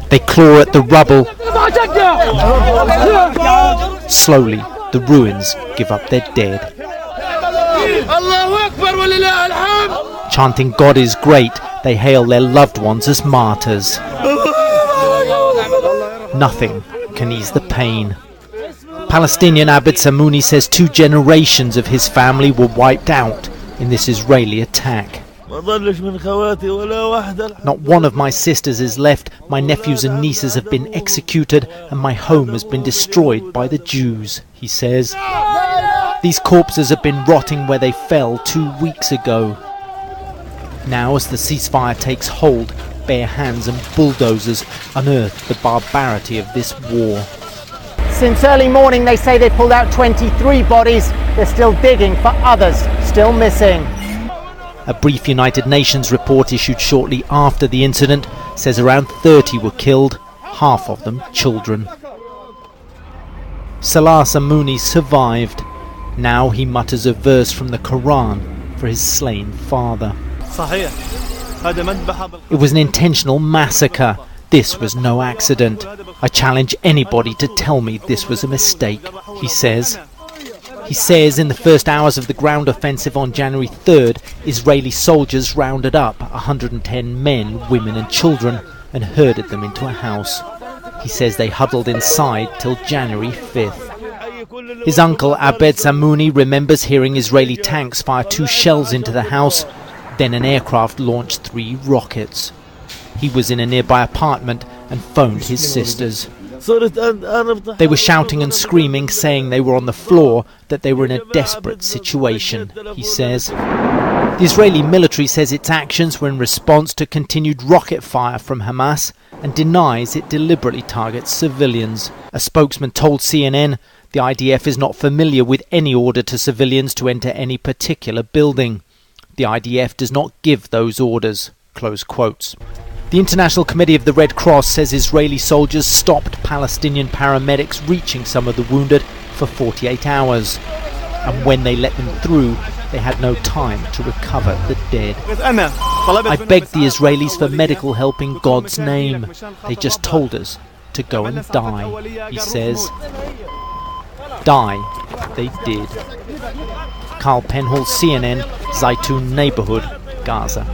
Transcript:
They claw at the rubble. Slowly, the ruins give up their dead. Chanting God is great, they hail their loved ones as martyrs. Nothing can ease the pain. Palestinian Abed Samouni says 2 generations of his family were wiped out in this Israeli attack. Not one of my sisters is left, my nephews and nieces have been executed, and my home has been destroyed by the Jews, he says. These corpses have been rotting where they fell 2 weeks ago. Now, as the ceasefire takes hold, bare hands and bulldozers unearth the barbarity of this war. Since early morning, they say they pulled out 23 bodies. They're still digging for others still missing. A brief United Nations report issued shortly after the incident says around 30 were killed, half of them children. Salah Samouni survived. Now he mutters a verse from the Quran for his slain father. It was an intentional massacre. This was no accident. I challenge anybody to tell me this was a mistake, he says. He says in the first hours of the ground offensive on January 3rd, Israeli soldiers rounded up 110 men, women and children and herded them into a house. He says they huddled inside till January 5th. His uncle Abed Samouni remembers hearing Israeli tanks fire 2 shells into the house. Then an aircraft launched 3 rockets. He was in a nearby apartment and phoned his sisters. They were shouting and screaming, saying they were on the floor, that they were in a desperate situation, he says. The Israeli military says its actions were in response to continued rocket fire from Hamas and denies it deliberately targets civilians. A spokesman told CNN the IDF is not familiar with any order to civilians to enter any particular building. The IDF does not give those orders, close quotes. The International Committee of the Red Cross says Israeli soldiers stopped Palestinian paramedics reaching some of the wounded for 48 hours. And when they let them through, they had no time to recover the dead. I begged the Israelis for medical help in God's name. They just told us to go and die, he says. Die, they did. Carl Penhall, CNN, Zaytun neighborhood, Gaza.